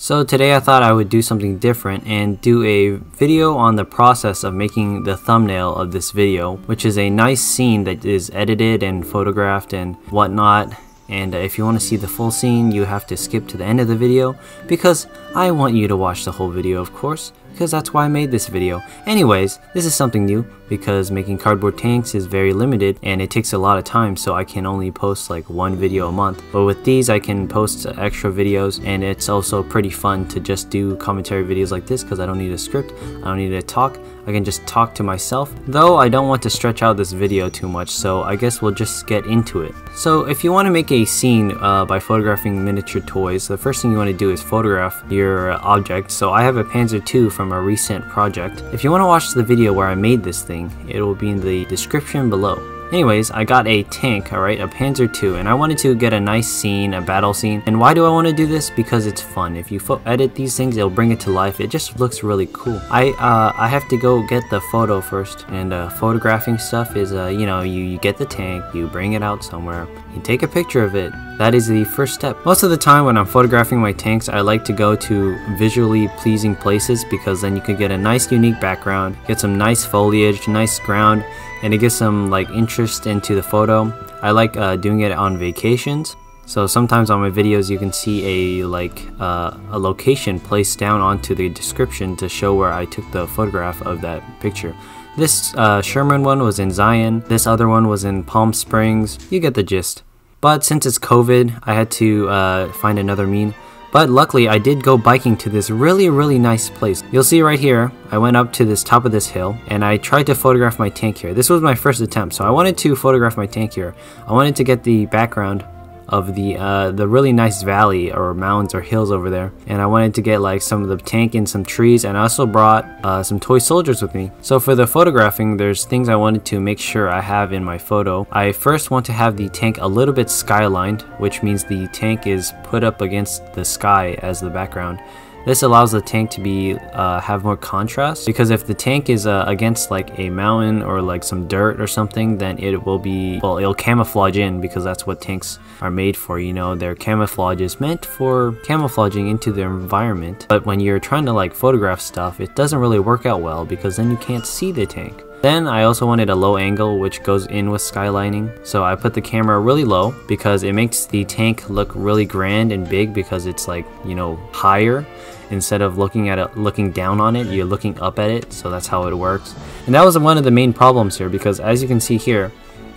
So today I thought I would do something different and do a video on the process of making the thumbnail of this video, which is a nice scene that is edited and photographed and whatnot. And if you want to see the full scene, you have to skip to the end of the video because I want you to watch the whole video, of course, because that's why I made this video. Anyways, this is something new because making cardboard tanks is very limited and it takes a lot of time, so I can only post like one video a month. But with these I can post extra videos, and it's also pretty fun to just do commentary videos like this because I don't need a script, I don't need to talk, I can just talk to myself. Though I don't want to stretch out this video too much, so I guess we'll just get into it. So if you want to make a scene by photographing miniature toys, the first thing you want to do is photograph your object. So I have a Panzer II from a recent project. If you want to watch the video where I made this thing, it will be in the description below. Anyways, I got a tank, alright, a Panzer II, and I wanted to get a nice scene, a battle scene. And why do I want to do this? Because it's fun. If you edit these things, it'll bring it to life. It just looks really cool. I have to go get the photo first, and photographing stuff is, you know, you get the tank, you bring it out somewhere, you take a picture of it. That is the first step. Most of the time when I'm photographing my tanks, I like to go to visually pleasing places because then you can get a nice unique background, get some nice foliage, nice ground, and it gives some like interest into the photo. I like doing it on vacations. So sometimes on my videos you can see a location placed down onto the description to show where I took the photograph of that picture. This Sherman one was in Zion, this other one was in Palm Springs. You get the gist. But since it's COVID, I had to find another mean. But luckily I did go biking to this really nice place. You'll see right here, I went up to this top of this hill and I tried to photograph my tank here. This was my first attempt, so I wanted to photograph my tank here. I wanted to get the background of the really nice valley or mountains or hills over there, and I wanted to get like some of the tank and some trees, and I also brought some toy soldiers with me. So for the photographing, there's things I wanted to make sure I have in my photo. I first want to have the tank a little bit skylined, which means the tank is put up against the sky as the background. This allows the tank to be have more contrast, because if the tank is against like a mountain or like some dirt or something, then it will be, well, it'll camouflage in, because that's what tanks are made for, you know, their camouflage is meant for camouflaging into their environment. But when you're trying to like photograph stuff, it doesn't really work out well because then you can't see the tank. Then I also wanted a low angle which goes in with skylining, so I put the camera really low because it makes the tank look really grand and big, because it's like, you know, higher. Instead of looking at it, looking down on it, you're looking up at it, so that's how it works. And that was one of the main problems here, because as you can see here,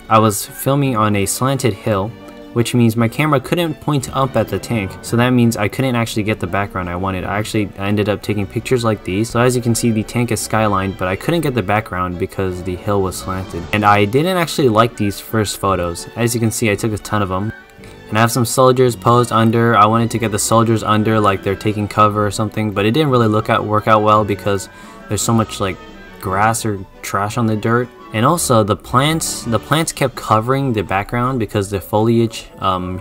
I was filming on a slanted hill, which means my camera couldn't point up at the tank, so that means I couldn't actually get the background I wanted. I ended up taking pictures like these. So as you can see, the tank is skylined, but I couldn't get the background because the hill was slanted. And I didn't actually like these first photos. As you can see, I took a ton of them. And I have some soldiers posed under. I wanted to get the soldiers under like they're taking cover or something, but it didn't really work out well because there's so much like grass or trash on the dirt. And also the plants kept covering the background because the foliage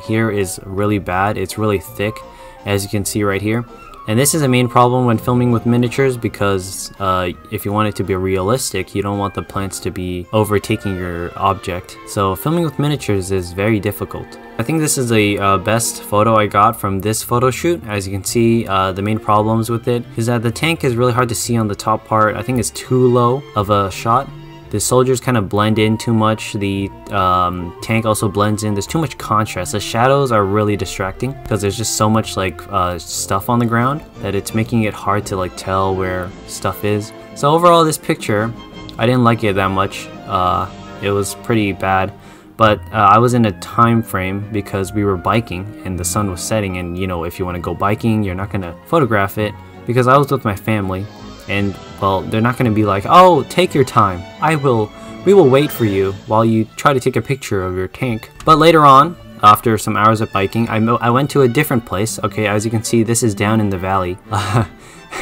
here is really bad. It's really thick, as you can see right here. And this is a main problem when filming with miniatures, because if you want it to be realistic, you don't want the plants to be overtaking your object. So filming with miniatures is very difficult. I think this is the best photo I got from this photo shoot. As you can see, the main problems with it is that the tank is really hard to see on the top part. I think it's too low of a shot. The soldiers kind of blend in too much. The tank also blends in. There's too much contrast. The shadows are really distracting because there's just so much like stuff on the ground that it's making it hard to like tell where stuff is. So overall, this picture, I didn't like it that much. It was pretty bad. But I was in a time frame because we were biking and the sun was setting, and you know, if you want to go biking, you're not going to photograph it, because I was with my family. And well, they're not going to be like, oh, take your time, we will wait for you while you try to take a picture of your tank. But later on, after some hours of biking, I went to a different place. Okay, as you can see, this is down in the valley.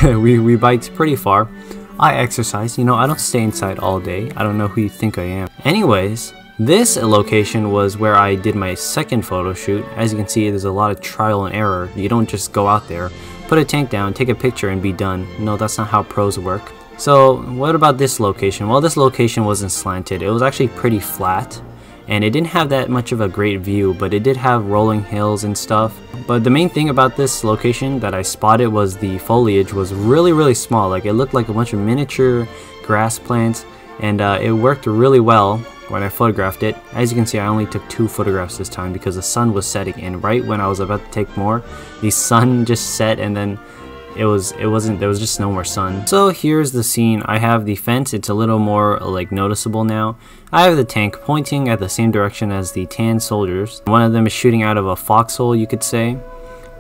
we biked pretty far. I exercise, you know, I don't stay inside all day. I don't know who you think I am. Anyways, this location was where I did my second photo shoot. As you can see, there's a lot of trial and error. You don't just go out there, put a tank down, take a picture, and be done. No, that's not how pros work. So what about this location? Well, this location wasn't slanted. It was actually pretty flat. and it didn't have that much of a great view, but it did have rolling hills and stuff. But the main thing about this location that I spotted was the foliage was really small. Like, it looked like a bunch of miniature grass plants, and it worked really well when I photographed it. As you can see, I only took 2 photographs this time because the sun was setting, and right when I was about to take more, the sun just set, and then there was just no more sun. So here's the scene. I have the fence. It's a little more like noticeable now. I have the tank pointing at the same direction as the tan soldiers. One of them is shooting out of a foxhole, you could say.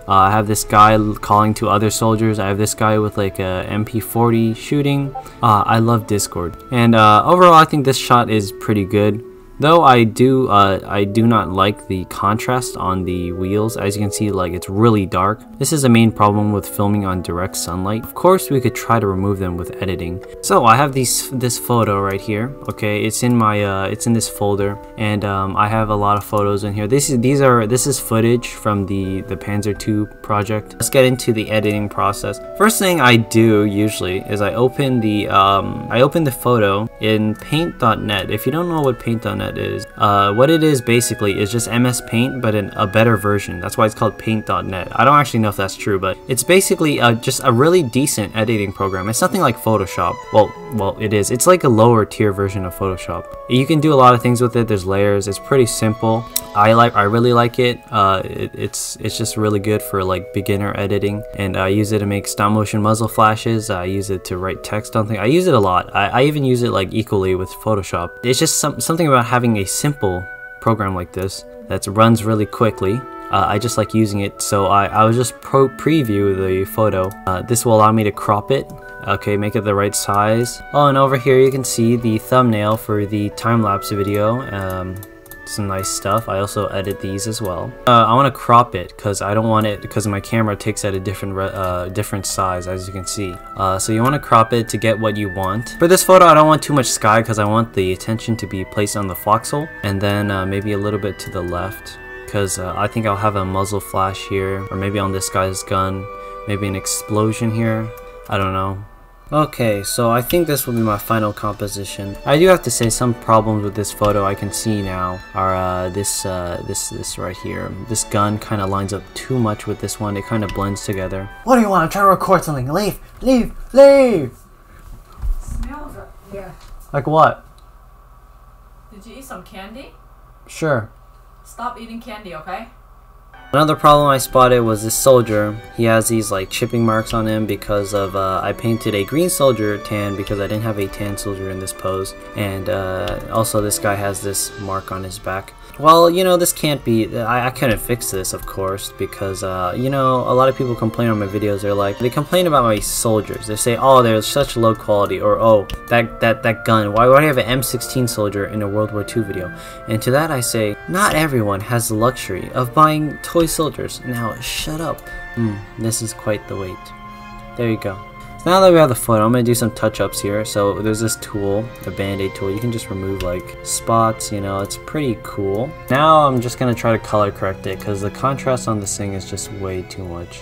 I have this guy calling to other soldiers. I have this guy with like a MP40 shooting. I love Discord. And overall, I think this shot is pretty good. Though I do not like the contrast on the wheels. As you can see, like, it's really dark. This is a main problem with filming on direct sunlight. Of course, we could try to remove them with editing. So I have this photo right here. Okay, it's in my it's in this folder, and I have a lot of photos in here. This is footage from the Panzer II project. Let's get into the editing process. First thing I do usually is I open the photo in paint.net. If you don't know what paint.net is, what it is basically is just MS Paint, but in a better version. That's why it's called paint.net. I don't actually know if that's true, but it's basically just a really decent editing program. It's nothing like Photoshop. Well, it is. It's like a lower tier version of Photoshop. You can do a lot of things with it. There's layers. It's pretty simple. I really like it. It's just really good for like beginner editing, and I use it to make stop motion muzzle flashes. I use it to write text on things. I use it a lot. I even use it like equally with Photoshop. It's just something about having a simple program like this that runs really quickly. I just like using it, so I will just preview the photo. This will allow me to crop it. Okay, make it the right size. Oh, and over here you can see the thumbnail for the time-lapse video. Some nice stuff. I also edit these as well. I want to crop it because I don't want it, because my camera takes at a different size, as you can see. So you want to crop it to get what you want. For this photo, I don't want too much sky because I want the attention to be placed on the foxhole, and then maybe a little bit to the left, because I think I'll have a muzzle flash here, or maybe on this guy's gun, maybe an explosion here. I don't know. Okay, so I think this will be my final composition. I do have to say some problems with this photo I can see now are this right here. This gun kind of lines up too much with this one. It kind of blends together. What do you want? I'm trying to record something. Leave! Leave! Leave! Smells up here. Like what? Did you eat some candy? Sure. Stop eating candy, okay? Another problem I spotted was this soldier. He has these like chipping marks on him because of I painted a green soldier tan because I didn't have a tan soldier in this pose, and also this guy has this mark on his back. Well, you know, this can't be, I couldn't fix this, of course, because, you know, a lot of people complain on my videos. They complain about my soldiers. They say, oh, they're such low quality, or, oh, that gun, why would I have an M16 soldier in a World War II video? And to that I say, not everyone has the luxury of buying toy soldiers. Now, shut up. This is quite the wait. There you go. So now that we have the photo, I'm going to do some touch-ups here. So there's this tool, the band-aid tool. You can just remove like spots, you know, it's pretty cool. Now I'm just going to try to color correct it because the contrast on this thing is just way too much.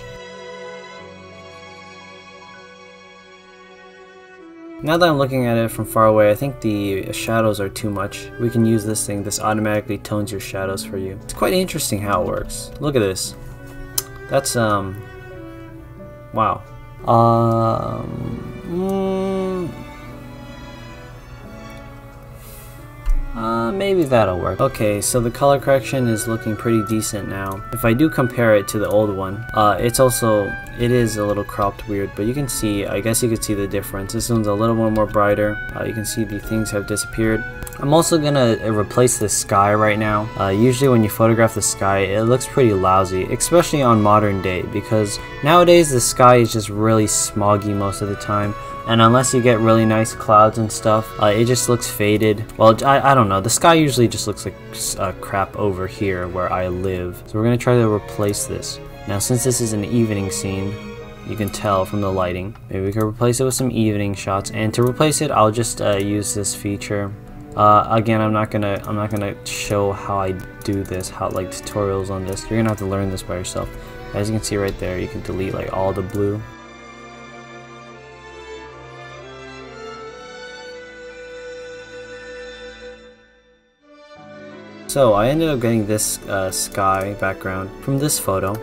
Now that I'm looking at it from far away, I think the shadows are too much. We can use this thing. This automatically tones your shadows for you. It's quite interesting how it works. Look at this. That's, wow. Maybe that'll work. Okay, so the color correction is looking pretty decent now. If I do compare it to the old one, it is a little cropped weird, but you can see, I guess you could see the difference. This one's a little more brighter. You can see the things have disappeared. I'm also gonna replace the sky right now. Usually when you photograph the sky, it looks pretty lousy, especially on modern day, because nowadays the sky is just really smoggy most of the time. And unless you get really nice clouds and stuff, it just looks faded. Well, I don't know. The sky usually just looks like crap over here where I live. So we're going to try to replace this. Now, since this is an evening scene, you can tell from the lighting. Maybe we can replace it with some evening shots. And to replace it, I'll just use this feature. Again, I'm not gonna show how I do this, like tutorials on this. You're gonna have to learn this by yourself. As you can see right there, you can delete like all the blue. So I ended up getting this sky background from this photo,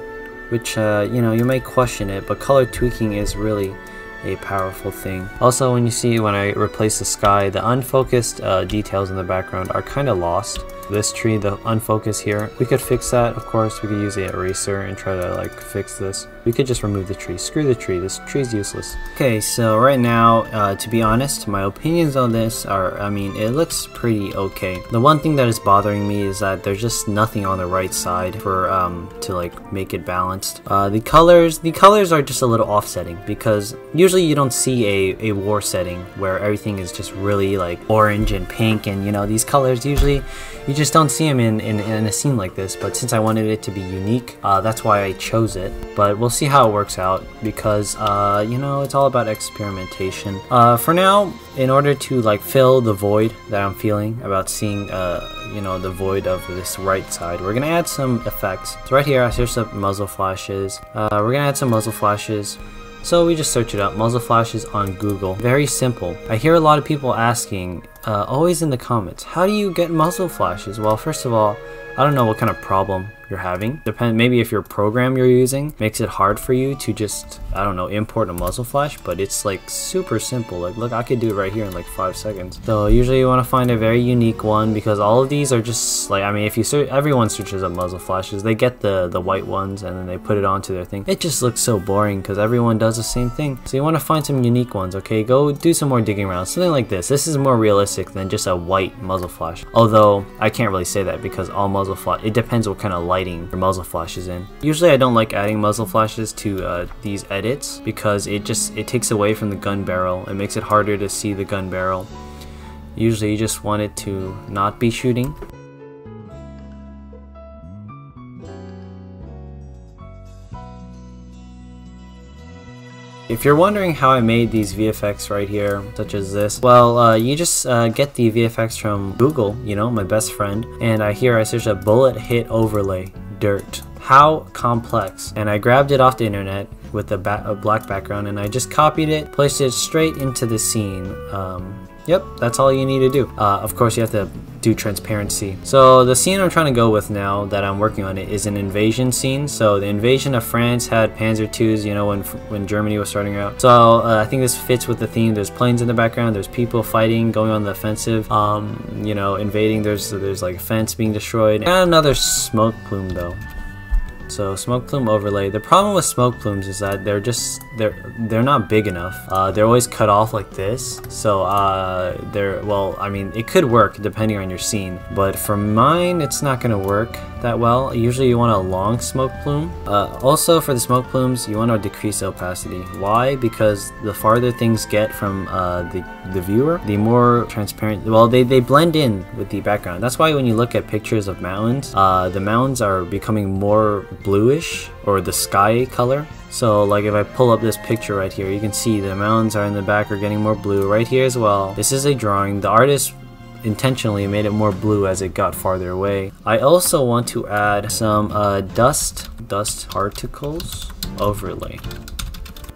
which you know, you may question it, but color tweaking is really a powerful thing. Also, when I replace the sky, the unfocused details in the background are kind of lost. This tree, the unfocus here, we could fix that. Of course, we could use the eraser and try to like fix this. We could just remove the tree. Screw the tree. This tree's useless. Okay, so right now, to be honest, my opinions on this are, I mean, it looks pretty okay. The one thing that is bothering me is that there's just nothing on the right side for to like make it balanced. The colors are just a little offsetting because usually you don't see a war setting where everything is just really like orange and pink, and you know, these colors usually you just don't see them in a scene like this. But since I wanted it to be unique, that's why I chose it. But we'll see how it works out because you know, it's all about experimentation. For now, in order to like fill the void that I'm feeling about seeing you know, the void of this right side, we're gonna add some effects. So right here I searched up muzzle flashes. We're gonna add some muzzle flashes. So we just search it up, muzzle flashes on Google. Very simple. I hear a lot of people asking, always in the comments, how do you get muzzle flashes? Well, first of all, I don't know what kind of problem you're having. Maybe if your program you're using makes it hard for you to just, I don't know, import a muzzle flash, but it's like super simple. Like, look, I could do it right here in like 5 seconds. So usually you want to find a very unique one because all of these are just like, I mean, if you search, everyone searches up muzzle flashes, they get the white ones and then they put it onto their thing. It just looks so boring because everyone does the same thing. So you want to find some unique ones, okay? Go do some more digging around. Something like this. This is more realistic than just a white muzzle flash. Although I can't really say that because all muzzle flash, it depends what kind of lighting your muzzle flash is in. Usually I don't like adding muzzle flashes to these edits because it takes away from the gun barrel. It makes it harder to see the gun barrel. Usually you just want it to not be shooting. If you're wondering how I made these VFX right here, such as this, well, you just get the VFX from Google, you know, my best friend, and here I searched a bullet hit overlay, dirt. How complex. And I grabbed it off the internet with a black background and I just copied it, placed it straight into the scene. Yep, that's all you need to do. Of course, you have to do transparency. So the scene I'm trying to go with now that I'm working on it is an invasion scene. So the invasion of France had Panzer IIs, you know, when Germany was starting out. So I think this fits with the theme. There's planes in the background. There's people fighting, going on the offensive. You know, invading. There's like a fence being destroyed. And another smoke plume though. So smoke plume overlay. The problem with smoke plumes is that they're not big enough. They're always cut off like this. So well, I mean, it could work depending on your scene, but for mine it's not gonna work that well. Usually you want a long smoke plume. Also for the smoke plumes, you want to decrease opacity. Why? Because the farther things get from the viewer, the more transparent, well, they blend in with the background. That's why when you look at pictures of mountains, the mountains are becoming more bluish, or the sky color. So like if I pull up this picture right here, you can see the mountains are in the back are getting more blue right here as well. This is a drawing. The artist intentionally made it more blue as it got farther away. I also want to add some dust particles overlay.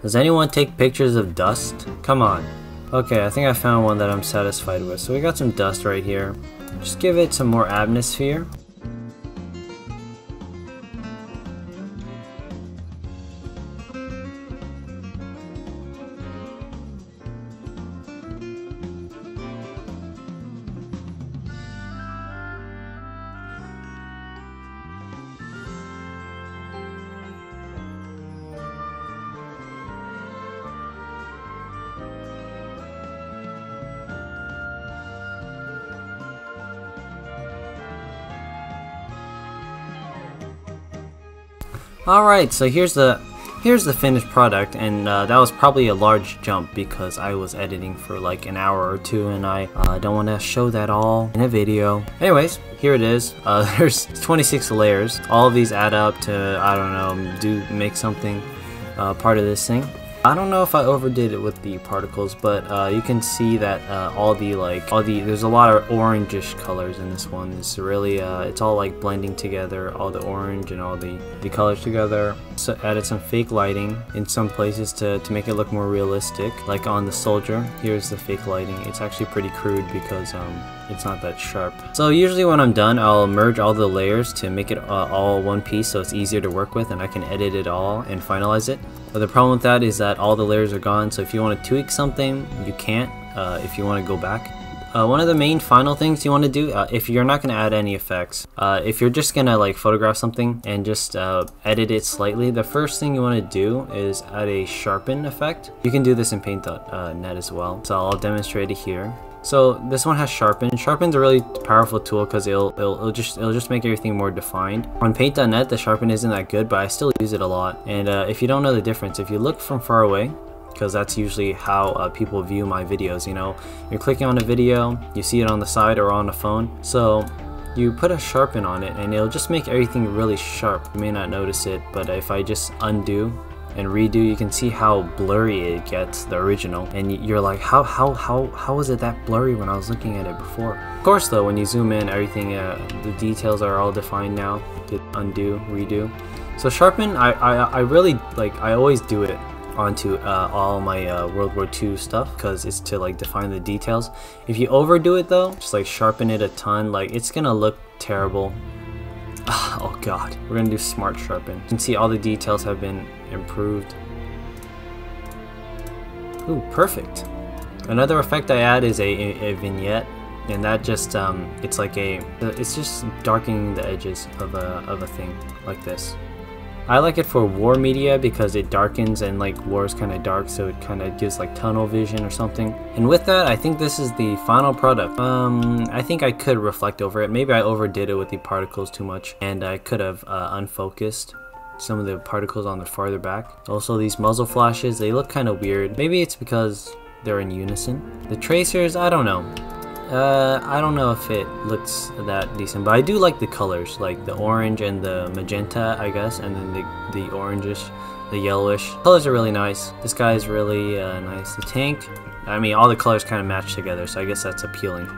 Does anyone take pictures of dust? Come on. Okay, I think I found one that I'm satisfied with. So we got some dust right here. Just give it some more atmosphere. Alright, so here's the finished product, and that was probably a large jump because I was editing for like an hour or two and I don't want to show that all in a video. Anyways, here it is. There's 26 layers. All of these add up to, I don't know, make something part of this thing. I don't know if I overdid it with the particles, but you can see that there's a lot of orangish colors in this one. It's really it's all like blending together, all the orange and all the colors together. So added some fake lighting in some places to make it look more realistic, like on the soldier. Here's the fake lighting. It's actually pretty crude because it's not that sharp. So usually when I'm done, I'll merge all the layers to make it all one piece so it's easier to work with and I can edit it all and finalize it. But the problem with that is that all the layers are gone, so if you want to tweak something, you can't if you want to go back. One of the main final things you want to do, if you're not going to add any effects, if you're just going to like photograph something and just edit it slightly, the first thing you want to do is add a Sharpen Effect. You can do this in Paint.net as well, so I'll demonstrate it here. So this one has Sharpen. Sharpen's a really powerful tool because it'll just make everything more defined. On Paint.net, the Sharpen isn't that good, but I still use it a lot. And if you don't know the difference, if you look from far away, because that's usually how people view my videos, you know, you're clicking on a video, you see it on the side or on the phone, so you put a Sharpen on it and it'll just make everything really sharp. You may not notice it, but if I just undo and redo, you can see how blurry it gets, the original, and you're like, how was it that blurry when I was looking at it before? Of course though, when you zoom in, everything, the details are all defined now. Hit undo, redo. So Sharpen, I really like, I always do it onto all my World War II stuff because it's to like define the details. If you overdo it though, just like sharpen it a ton, like it's gonna look terrible. Oh god, we're gonna do Smart Sharpen. You can see all the details have been improved. Ooh, perfect. Another effect I add is a vignette, and that just it's just darkening the edges of a thing like this. I like it for war media because it darkens and like war is kind of dark, so it kind of gives like tunnel vision or something. And with that, I think this is the final product. I think I could reflect over it. Maybe I overdid it with the particles too much, and I could have unfocused some of the particles on the farther back. Also, these muzzle flashes, they look kind of weird. Maybe it's because they're in unison. The tracers, I don't know. I don't know if it looks that decent, but I do like the colors, like the orange and the magenta, I guess, and then the orangish, the yellowish. Colors are really nice. This guy is really nice. The tank, I mean, all the colors kind of match together, so I guess that's appealing.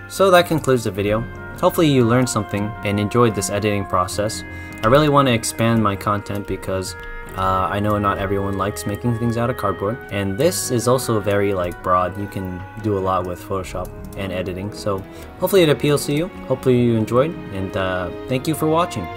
So that concludes the video. Hopefully you learned something and enjoyed this editing process. I really want to expand my content because I know not everyone likes making things out of cardboard, and this is also very like broad. You can do a lot with Photoshop and editing, so hopefully it appeals to you. Hopefully you enjoyed, and thank you for watching.